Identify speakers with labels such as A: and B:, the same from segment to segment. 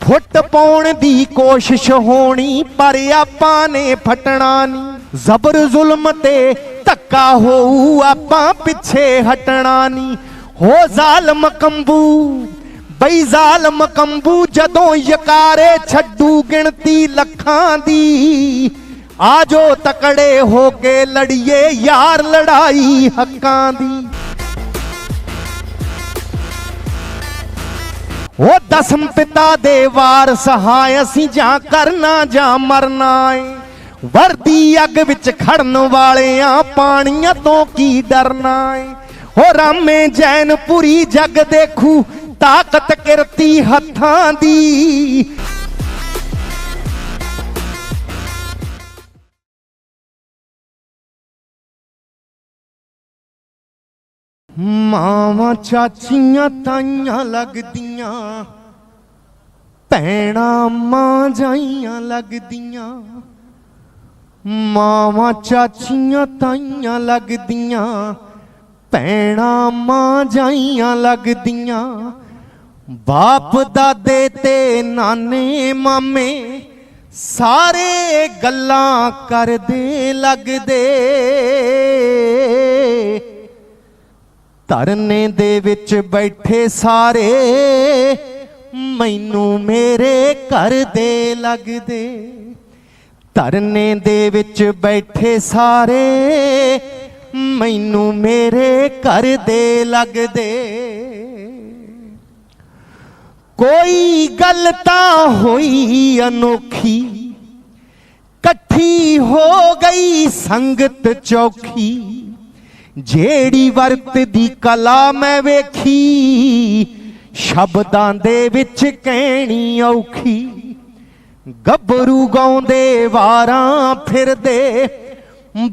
A: Foot पाउण दी कोशिश होनी पर आपां ने फटना नहीं। जबर जुल्म ते धक्का होऊ आपां पिछे हटना नहीं। हो जालम कंबू बई जालम कंबू जदों यकारे छड्डू गिणती लखां दी। आजो तकड़े होके लड़िए यार लड़ाई हक्कां दी। ओ दसम पिता दे वार सहाय असी जा करना जा मरना है। वर्दी अग विच खड़न वालियां पानियां तो की डरना है। हो रामे जैनपुरी जग देखू ताकत किरती हत्थां दी। मावां चाचियां ताइयां लगदियां भैणां मां जाइयां लगदियां। मावां चाचियां ताइयां लगदियां भैणां मां जाइयां लगदियां। बाप दादे ते नाने मामे सारे गल्लां करदे लगदे। धरने दे विच बैठे सारे मैनू मेरे घर दे लगदे। धरने दे विच बैठे सारे मैनू मेरे घर दे लगदे। कोई गल तां होई अनोखी कट्ठी हो गई संगत चौखी। जेड़ी वरत दी कला मैं वेखी शब्दां दे विच कहनी औखी। गभरू गाउंदे वारां फिरदे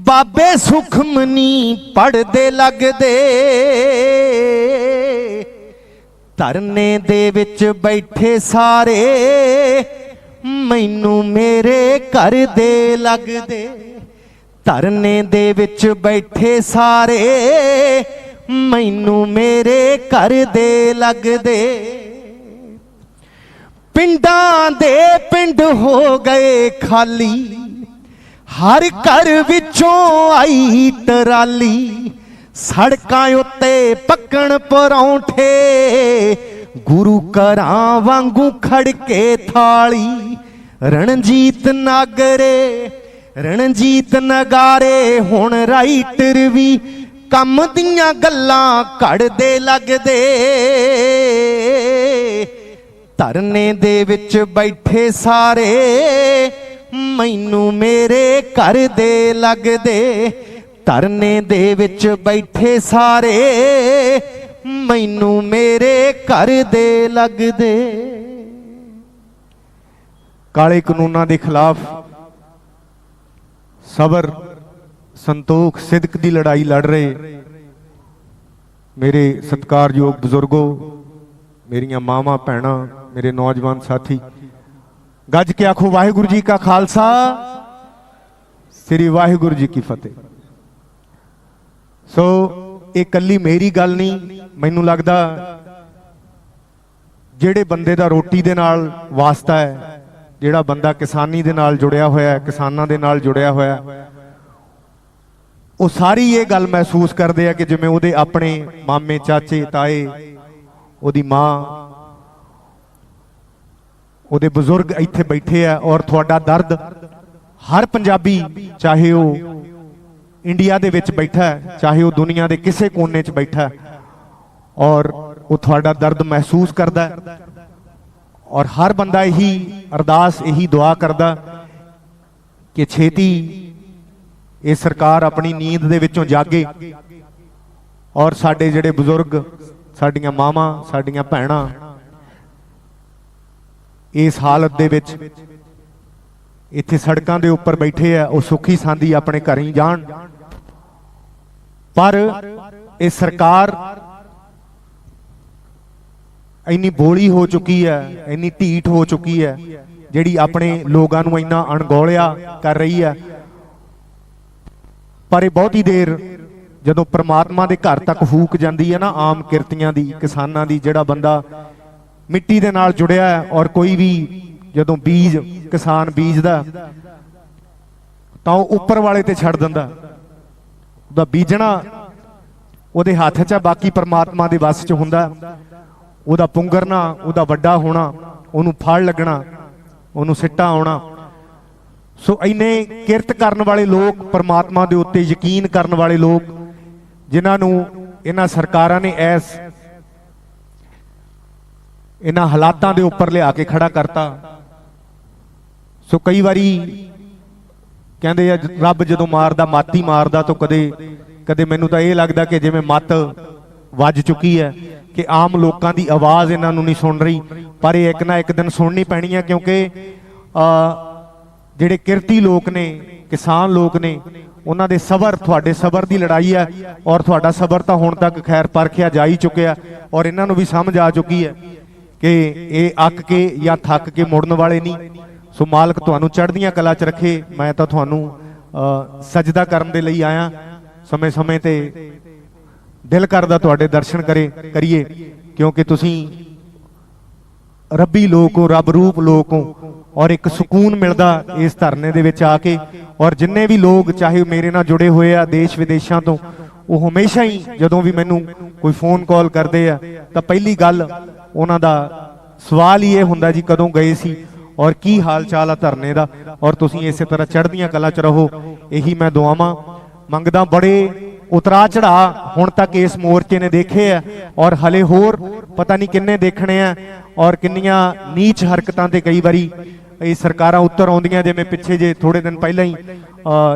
A: बाबे सुखमनी पढ़दे लगदे। धरने दे विच बैठे सारे मैनू मेरे घर दे लगदे। धरने दे विच बैठे सारे मैनू मेरे घर दे लगदे। पिंडां दे पिंड हो गए खाली हर घर विचों आई टराली। सड़कां उत्ते पक्कण परौंठे गुरु घरां वांगू खड़के थाली। रणजीत नागरे रणजीत नगारे हुण राइटर भी कम दियां गल्लां कढ़दे लगदे। धरने दे विच बैठे सारे मैनू मेरे घर दे लगदे। धरने दे विच बैठे सारे मैनू मेरे घर दे लगदे। काले कानूनां दे खिलाफ सबर संतोख सिदक की लड़ाई लड़ रहे मेरे सत्कारयोग बुजुर्गों, मेरिया मावां भैणां, मेरे नौजवान साथी, गज के आखो वाहिगुरू जी का खालसा श्री वाहिगुरू जी की फतेह। सो ये कल्ली मेरी गल नहीं, मैनू लगदा जेड़े बंदे दा रोटी दे नाल वास्ता है, ਜਿਹੜਾ ਬੰਦਾ ਕਿਸਾਨੀ ਦੇ ਨਾਲ ਜੁੜਿਆ ਹੋਇਆ, ਕਿਸਾਨਾਂ ਦੇ ਨਾਲ ਜੁੜਿਆ ਹੋਇਆ, ਉਹ ਸਾਰੀ ਇਹ ਗੱਲ ਮਹਿਸੂਸ ਕਰਦੇ ਆ ਕਿ ਜਿਵੇਂ ਉਹਦੇ ਆਪਣੇ ਮਾਮੇ ਚਾਚੇ ਤਾਏ, ਉਹਦੀ ਮਾਂ, ਉਹਦੇ ਬਜ਼ੁਰਗ ਇੱਥੇ ਬੈਠੇ ਆ। ਔਰ ਤੁਹਾਡਾ ਦਰਦ ਹਰ ਪੰਜਾਬੀ, ਚਾਹੇ ਉਹ ਇੰਡੀਆ ਦੇ ਵਿੱਚ ਬੈਠਾ ਹੈ, ਚਾਹੇ ਉਹ ਦੁਨੀਆ ਦੇ ਕਿਸੇ ਕੋਨੇ 'ਚ ਬੈਠਾ, ਔਰ ਉਹ ਤੁਹਾਡਾ ਦਰਦ ਮਹਿਸੂਸ ਕਰਦਾ। और हर बंदा यही अरदास यही दुआ करदा कि छेती ये सरकार अपनी नींद दे विचों जागे और साडे जिहड़े बुजुर्ग, साडियां मावां, साडियां भैणां इस हालत दे विच इत्थे सड़कां दे उपर बैठे है, वो सुखी सांदी अपने घर ही जाण। पर ये सरकार इन्नी बोली हो चुकी है, इन्नी ढीठ हो चुकी है, जिहड़ी अपने लोगों नूं इन्ना अणगौलिया कर रही है। पर ये बहुत ही देर जदों परमात्मा के घर तक फूक जाती है ना, आम किरतियां दी, किसानां दी, जिहड़ा बंदा ਮਿੱਟੀ ਦੇ ਨਾਲ ਜੁੜਿਆ ਹੈ। ਔਰ ਕੋਈ ਵੀ ਜਦੋਂ ਬੀਜ ਕਿਸਾਨ ਬੀਜਦਾ ਤਾਂ ਉਹ ਉੱਪਰ ਵਾਲੇ ਤੇ ਛੱਡ ਦਿੰਦਾ, ਉਹਦਾ ਬੀਜਣਾ ਉਹਦੇ ਹੱਥ 'ਚ ਆ, ਬਾਕੀ ਪਰਮਾਤਮਾ ਦੇ ਵੱਸ 'ਚ ਹੁੰਦਾ। ਉਹਦਾ ਪੁੰਗਰਨਾ, ਉਹਦਾ ਵੱਡਾ ਹੋਣਾ, ਉਹਨੂੰ ਫਲ ਲੱਗਣਾ, ਉਹਨੂੰ ਸਿੱਟਾ ਆਉਣਾ। ਸੋ ਇੰਨੇ ਕਿਰਤ ਕਰਨ ਵਾਲੇ ਲੋਕ, ਪਰਮਾਤਮਾ ਦੇ ਉੱਤੇ ਯਕੀਨ ਕਰਨ ਵਾਲੇ ਲੋਕ, ਜਿਨ੍ਹਾਂ ਨੂੰ ਇਹਨਾਂ ਸਰਕਾਰਾਂ ਨੇ ਇਹਨਾਂ ਹਾਲਾਤਾਂ ਦੇ ਉੱਪਰ ਲਿਆ ਕੇ ਖੜਾ ਕਰਤਾ। ਸੋ ਕਈ ਵਾਰੀ ਕਹਿੰਦੇ ਆ ਰੱਬ ਜਦੋਂ ਮਾਰਦਾ ਮੱਤ ਹੀ ਮਾਰਦਾ, ਤਾਂ ਕਦੇ ਮੈਨੂੰ ਤਾਂ ਇਹ ਲੱਗਦਾ ਕਿ ਜਿਵੇਂ ਮੱਤ ਵੱਜ ਚੁੱਕੀ ਹੈ, ਕਿ ਆਮ ਲੋਕਾਂ ਦੀ ਆਵਾਜ਼ ਇਹਨਾਂ ਨੂੰ ਨਹੀਂ ਸੁਣ ਰਹੀ। ਪਰ ਇਹ ਇੱਕ ਨਾ ਇੱਕ ਦਿਨ ਸੁਣਨੀ ਪੈਣੀ ਹੈ, ਕਿਉਂਕਿ ਜਿਹੜੇ ਕਿਰਤੀ ਲੋਕ ਨੇ, ਕਿਸਾਨ ਲੋਕ ਨੇ, ਉਹਨਾਂ ਦੇ ਸਬਰ, ਤੁਹਾਡੇ ਸਬਰ ਦੀ ਲੜਾਈ ਹੈ। ਔਰ ਤੁਹਾਡਾ ਸਬਰ ਤਾਂ ਹੁਣ ਤੱਕ ਖੈਰ ਪਰਖਿਆ ਜਾ ਹੀ ਚੁੱਕਿਆ, ਔਰ ਇਹਨਾਂ ਨੂੰ ਵੀ ਸਮਝ ਆ ਚੁੱਕੀ ਹੈ ਕਿ ਇਹ ਅੱਕ ਕੇ ਜਾਂ ਥੱਕ ਕੇ ਮੁੜਨ ਵਾਲੇ ਨਹੀਂ। ਸੋ ਮਾਲਕ ਤੁਹਾਨੂੰ ਚੜ੍ਹਦੀਆਂ ਕਲਾ 'ਚ ਰੱਖੇ। ਮੈਂ ਤਾਂ ਤੁਹਾਨੂੰ ਸਜਦਾ ਕਰਨ ਦੇ ਲਈ ਆਇਆ। ਸਮੇਂ ਸਮੇਂ ਤੇ ਦਿਲ ਕਰਦਾ ਤੁਹਾਡੇ ਦਰਸ਼ਨ ਕਰੀਏ, ਕਿਉਂਕਿ ਤੁਸੀਂ ਰੱਬੀ ਲੋਕ ਹੋ, ਰੱਬ ਰੂਪ ਲੋਕ ਹੋ। ਔਰ ਇੱਕ ਸਕੂਨ ਮਿਲਦਾ ਇਸ ਧਰਨੇ ਦੇ ਵਿੱਚ ਆ ਕੇ। ਔਰ ਜਿੰਨੇ ਵੀ ਲੋਕ ਚਾਹੇ ਮੇਰੇ ਨਾਲ ਜੁੜੇ ਹੋਏ ਆ ਦੇਸ਼ ਵਿਦੇਸ਼ਾਂ ਤੋਂ, ਉਹ ਹਮੇਸ਼ਾ ਹੀ ਜਦੋਂ ਵੀ ਮੈਨੂੰ ਕੋਈ ਫੋਨ ਕਾਲ ਕਰਦੇ ਆ ਤਾਂ ਪਹਿਲੀ ਗੱਲ ਉਹਨਾਂ ਦਾ ਸਵਾਲ ਹੀ ਇਹ ਹੁੰਦਾ, ਜੀ ਕਦੋਂ ਗਏ ਸੀ ਔਰ ਕੀ ਹਾਲ ਚਾਲ ਆ ਧਰਨੇ ਦਾ। ਔਰ ਤੁਸੀਂ ਇਸੇ ਤਰ੍ਹਾਂ ਚੜ੍ਹਦੀਆਂ ਕਲਾ 'ਚ ਰਹੋ, ਇਹੀ ਮੈਂ ਦੁਆਵਾਂ ਮੰਗਦਾ। ਬੜੇ ਉਤਰਾ ਚੜਾ ਹੁਣ ਤੱਕ ਇਸ ਮੋਰਚੇ ਨੇ ਦੇਖੇ ਆ, ਔਰ ਹਲੇ ਹੋਰ ਪਤਾ ਨਹੀਂ ਕਿੰਨੇ ਦੇਖਣੇ ਆ। ਔਰ ਕਿੰਨੀਆਂ ਨੀਚ ਹਰਕਤਾਂ ਤੇ ਕਈ ਵਾਰੀ ਇਹ ਸਰਕਾਰਾਂ ਉੱਤਰ ਆਉਂਦੀਆਂ। ਜਿਵੇਂ ਪਿੱਛੇ ਜੇ ਥੋੜੇ ਦਿਨ ਪਹਿਲਾਂ ਹੀ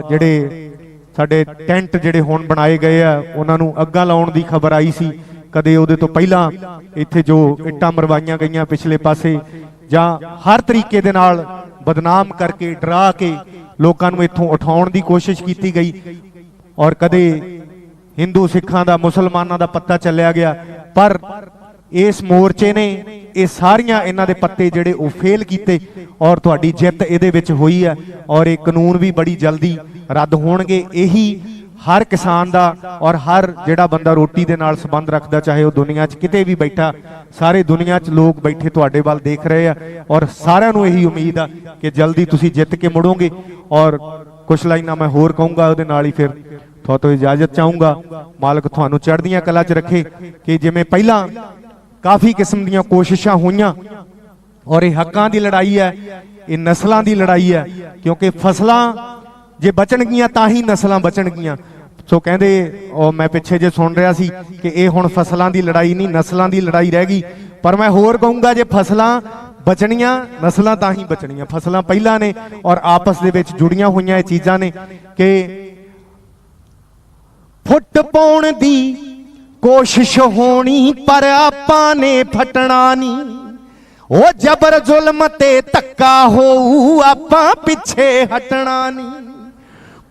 A: ਜਿਹੜੇ ਸਾਡੇ ਟੈਂਟ ਜਿਹੜੇ ਹੁਣ ਬਣਾਏ ਗਏ ਆ, ਉਹਨਾਂ ਨੂੰ ਅੱਗਾਂ ਲਾਉਣ ਦੀ ਖਬਰ ਆਈ ਸੀ। ਕਦੇ ਉਹਦੇ ਤੋਂ ਪਹਿਲਾਂ ਇੱਥੇ ਜੋ ਇੱਟਾਂ ਮਰਵਾਈਆਂ ਗਈਆਂ ਪਿਛਲੇ ਪਾਸੇ, ਜਾਂ ਹਰ ਤਰੀਕੇ ਦੇ ਨਾਲ ਬਦਨਾਮ ਕਰਕੇ, ਡਰਾ ਕੇ ਲੋਕਾਂ ਨੂੰ ਇੱਥੋਂ ਉਠਾਉਣ ਦੀ ਕੋਸ਼ਿਸ਼ ਕੀਤੀ ਗਈ। ਔਰ ਕਦੇ ਹਿੰਦੂ ਸਿੱਖਾਂ ਦਾ, ਮੁਸਲਮਾਨਾਂ ਦਾ ਪੱਤਾ ਚੱਲਿਆ ਗਿਆ। ਪਰ ਇਸ ਮੋਰਚੇ ਨੇ ਇਹ ਸਾਰੀਆਂ ਇਹਨਾਂ ਦੇ ਪੱਤੇ ਜਿਹੜੇ ਉਹ ਫੇਲ ਕੀਤੇ, ਔਰ ਤੁਹਾਡੀ ਜਿੱਤ ਇਹਦੇ ਵਿੱਚ ਹੋਈ ਹੈ। ਔਰ ਇਹ ਕਾਨੂੰਨ ਵੀ ਬੜੀ ਜਲਦੀ ਰੱਦ ਹੋਣਗੇ। ਇਹੀ ਹਰ ਕਿਸਾਨ ਦਾ ਔਰ ਹਰ ਜਿਹੜਾ ਬੰਦਾ ਰੋਟੀ ਦੇ ਨਾਲ ਸੰਬੰਧ ਰੱਖਦਾ, ਚਾਹੇ ਉਹ ਦੁਨੀਆ 'ਚ ਕਿਤੇ ਵੀ ਬੈਠਾ, ਸਾਰੇ ਦੁਨੀਆ 'ਚ ਲੋਕ ਬੈਠੇ ਤੁਹਾਡੇ ਵੱਲ ਦੇਖ ਰਹੇ ਆ। ਔਰ ਸਾਰਿਆਂ ਨੂੰ ਇਹੀ ਉਮੀਦ ਆ ਕਿ ਜਲਦੀ ਤੁਸੀਂ ਜਿੱਤ ਕੇ ਮੁੜੋਗੇ। ਔਰ ਕੁਛ ਲਾਈਨਾਂ ਮੈਂ ਹੋਰ ਕਹੂੰਗਾ, ਉਹਦੇ ਨਾਲ ਹੀ ਫਿਰ ਤੁਹਾਤੋਂ ਇਜਾਜ਼ਤ ਚਾਹੂੰਗਾ। ਮਾਲਕ ਤੁਹਾਨੂੰ ਚੜ੍ਹਦੀਆਂ ਕਲਾ 'ਚ ਰੱਖੇ। ਕਿ ਜਿਵੇਂ ਪਹਿਲਾਂ ਕਾਫੀ ਕਿਸਮ ਦੀਆਂ ਕੋਸ਼ਿਸ਼ਾਂ ਹੋਈਆਂ, ਔਰ ਇਹ ਹੱਕਾਂ ਦੀ ਲੜਾਈ ਹੈ, ਇਹ ਨਸਲਾਂ ਦੀ ਲੜਾਈ ਹੈ। ਕਿਉਂਕਿ ਫਸਲਾਂ ਜੇ ਬਚਣਗੀਆਂ ਤਾਂ ਹੀ ਨਸਲਾਂ ਬਚਣਗੀਆਂ। ਸੋ ਕਹਿੰਦੇ, ਉਹ ਮੈਂ ਪਿੱਛੇ ਜੇ ਸੁਣ ਰਿਹਾ ਸੀ ਕਿ ਇਹ ਹੁਣ ਫਸਲਾਂ ਦੀ ਲੜਾਈ ਨਹੀਂ, ਨਸਲਾਂ ਦੀ ਲੜਾਈ ਰਹਿ ਗਈ। ਪਰ ਮੈਂ ਹੋਰ ਕਹੂੰਗਾ, ਜੇ ਫਸਲਾਂ ਬਚਣੀਆਂ, ਨਸਲਾਂ ਤਾਂ ਹੀ ਬਚਣੀਆਂ। ਫਸਲਾਂ ਪਹਿਲਾਂ ਨੇ ਔਰ ਆਪਸ ਦੇ ਵਿੱਚ ਜੁੜੀਆਂ ਹੋਈਆਂ ਇਹ ਚੀਜ਼ਾਂ ਨੇ। ਕਿ ਫੁੱਟ ਪਾਉਣ ਦੀ ਕੋਸ਼ਿਸ਼ ਹੋਣੀ, ਪਰ ਆਪਾਂ ਨੇ ਫਟਣਾ ਨਹੀਂ। ਉਹ ਜ਼ਬਰ ਜ਼ੁਲਮ ਤੇ ਧੱਕਾ ਹੋਊ, ਆਪਾਂ ਪਿੱਛੇ ਹਟਣਾ ਨਹੀਂ।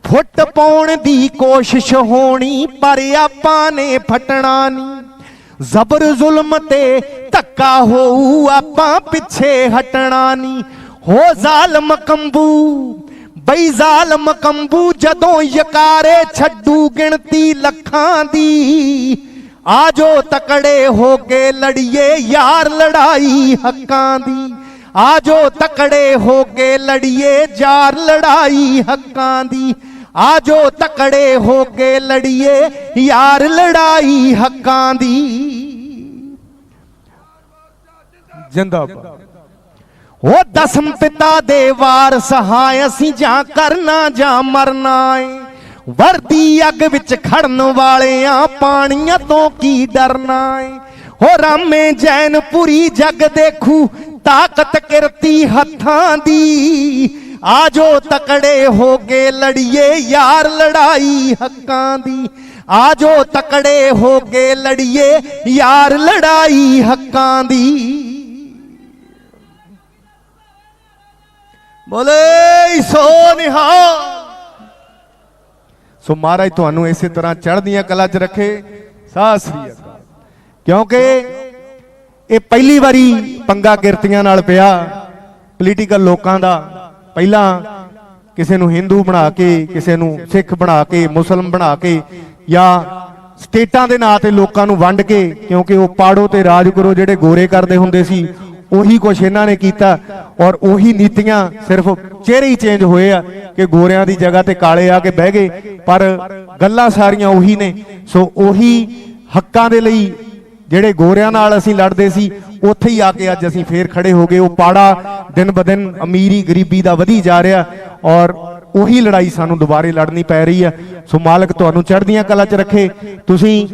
A: ਫੁੱਟ ਪਾਉਣ ਦੀ ਕੋਸ਼ਿਸ਼ ਹੋਣੀ, ਪਰ ਆਪਾਂ ਨੇ ਫਟਣਾ ਨਹੀਂ। ਜ਼ਬਰ ਜ਼ੁਲਮ ਤੇ ਧੱਕਾ ਹੋਊ, ਆਪਾਂ ਪਿੱਛੇ ਹਟਣਾ ਨਹੀਂ। ਹੋ ਜ਼ਾਲਮ ਕੰਬੂ ਬਈ ਜ਼ਾਲਮ ਕੰਬੂ, ਜਦੋਂ ਯਕਾਰੇ ਛੱਡੂ ਗਿਣਤੀ ਲੱਖਾਂ ਦੀ। ਆਜੋ ਤਕੜੇ ਹੋ ਕੇ ਲੜੀਏ ਯਾਰ ਲੜਾਈ ਹੱਕਾਂ ਦੀ। ਆਜੋ ਤਕੜੇ ਹੋ ਕੇ ਲੜੀਏ ਯਾਰ ਲੜਾਈ ਹੱਕਾਂ ਦੀ। ਆਜੋ ਤਕੜੇ ਹੋ ਕੇ ਲੜੀਏ ਯਾਰ ਲੜਾਈ ਹੱਕਾਂ ਦੀ। ਜਿੰਦਾਬਾਦ। ਉਹ ਦਸਮ ਪਿਤਾ ਦੇ ਵਾਰਸ ਹਾਂ ਅਸੀਂ, ਜਾਂ ਕਰਨਾ ਜਾਂ ਮਰਨਾ ਏ। ਵਰਦੀ ਅੱਗ ਵਿੱਚ ਖੜਨ ਵਾਲਿਆਂ, ਪਾਣੀਆਂ ਤੋਂ ਕੀ ਡਰਨਾ ਏ। ਹੋ ਰਾਮੇ ਜੈਨਪੁਰੀ ਜਗ ਦੇਖੂ, ਤਾਕਤ ਕਿਰਤੀ ਹੱਥਾਂ ਦੀ। ਆਜੋ ਤਕੜੇ ਹੋ ਕੇ ਲੜੀਏ ਯਾਰ ਲੜਾਈ ਹੱਕਾਂ ਦੀ। ਆਜੋ ਤਕੜੇ ਹੋ ਕੇ ਲੜੀਏ ਯਾਰ ਲੜਾਈ ਹੱਕਾਂ ਦੀ। ਬੋਲੇ ਸੋ ਨਿਹਾਲ। ਸੋ ਮਹਾਰਾਜ ਤੁਹਾਨੂੰ ਇਸੇ ਤਰ੍ਹਾਂ ਚੜ੍ਹਦੀਆਂ ਕਲਾ 'ਚ ਰੱਖੇ। ਸਤਿ ਸ੍ਰੀ ਅਕਾਲ। ਕਿਉਂਕਿ ਇਹ ਪਹਿਲੀ ਵਾਰੀ ਪੰਗਾ ਕਿਰਤੀਆਂ ਨਾਲ ਪਿਆ, ਪੋਲੀਟੀਕਲ ਲੋਕਾਂ ਦਾ। ਪਹਿਲਾਂ ਕਿਸੇ ਨੂੰ ਹਿੰਦੂ ਬਣਾ ਕੇ, ਕਿਸੇ ਨੂੰ ਸਿੱਖ ਬਣਾ ਕੇ, ਮੁਸਲਮ ਬਣਾ ਕੇ, ਜਾਂ ਸਟੇਟਾਂ ਦੇ ਨਾਂ ਤੇ ਲੋਕਾਂ ਨੂੰ ਵੰਡ ਕੇ, ਕਿਉਂਕਿ ਉਹ ਪਾੜੋ ਤੇ ਰਾਜ ਕਰੋ ਜਿਹੜੇ ਗੋਰੇ ਕਰਦੇ ਹੁੰਦੇ ਸੀ, ਉਹੀ ਕੁਛ ਇਹਨਾਂ ਨੇ ਕੀਤਾ। ਔਰ ਉਹੀ ਨੀਤੀਆਂ, ਸਿਰਫ ਚਿਹਰੇ ਹੀ ਚੇਂਜ ਹੋਏ ਆ ਕਿ ਗੋਰਿਆਂ ਦੀ ਜਗ੍ਹਾ ਤੇ ਕਾਲੇ ਆ ਕੇ ਬਹਿ ਗਏ, ਪਰ ਗੱਲਾਂ ਸਾਰੀਆਂ ਉਹੀ ਨੇ। ਸੋ ਉਹੀ ਹੱਕਾਂ ਦੇ ਲਈ ਜਿਹੜੇ ਗੋਰਿਆਂ ਨਾਲ ਅਸੀਂ ਲੜਦੇ ਸੀ, ਉੱਥੇ ਹੀ ਆ ਕੇ ਅੱਜ ਅਸੀਂ ਫੇਰ ਖੜੇ ਹੋ ਗਏ। ਉਹ ਪਾੜਾ ਦਿਨ ਬ ਦਿਨ ਅਮੀਰੀ ਗਰੀਬੀ ਦਾ ਵਧੀ ਜਾ ਰਿਹਾ, ਔਰ ਉਹੀ ਲੜਾਈ ਸਾਨੂੰ ਦੁਬਾਰੇ ਲੜਨੀ ਪੈ ਰਹੀ ਹੈ। ਸੋ ਮਾਲਕ ਤੁਹਾਨੂੰ ਚੜ੍ਹਦੀਆਂ ਕਲਾ 'ਚ ਰੱਖੇ। ਤੁਸੀਂ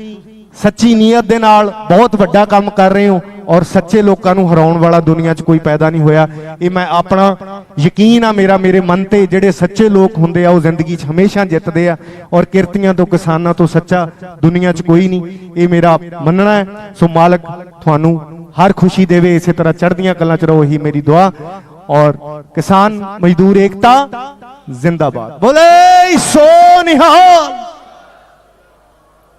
A: ਸੱਚੀ ਨੀਅਤ ਦੇ ਨਾਲ ਬਹੁਤ ਵੱਡਾ ਕੰਮ ਕਰ ਰਹੇ ਹੋ, ਔਰ ਸੱਚੇ ਲੋਕਾਂ ਨੂੰ ਹਰਾਉਣ ਵਾਲਾ ਦੁਨੀਆ 'ਚ ਕੋਈ ਪੈਦਾ ਨਹੀਂ ਹੋਇਆ। ਇਹ ਮੈਂ ਆਪਣਾ ਯਕੀਨ ਆ, ਮੇਰੇ ਮਨ ਤੇ ਜਿਹੜੇ ਸੱਚੇ ਲੋਕ ਹੁੰਦੇ ਆ ਉਹ ਜ਼ਿੰਦਗੀ 'ਚ ਹਮੇਸ਼ਾ ਜਿੱਤਦੇ ਆ, ਔਰ ਕਿਰਤੀਆਂ ਤੋਂ, ਕਿਸਾਨਾਂ ਤੋਂ ਸੱਚਾ ਦੁਨੀਆ 'ਚ ਕੋਈ ਨਹੀਂ, ਇਹ ਮੇਰਾ ਮੰਨਣਾ ਹੈ। ਸੋ ਮਾਲਕ ਤੁਹਾਨੂੰ ਹਰ ਖੁਸ਼ੀ ਦੇਵੇ, ਇਸੇ ਤਰ੍ਹਾਂ ਚੜ੍ਹਦੀਆਂ ਕਲਾਂ 'ਚ ਰਹੋ, ਇਹੀ ਮੇਰੀ ਦੁਆ। और किसान मजदूर एकता जिंदाबाद। बोले सो निहाल।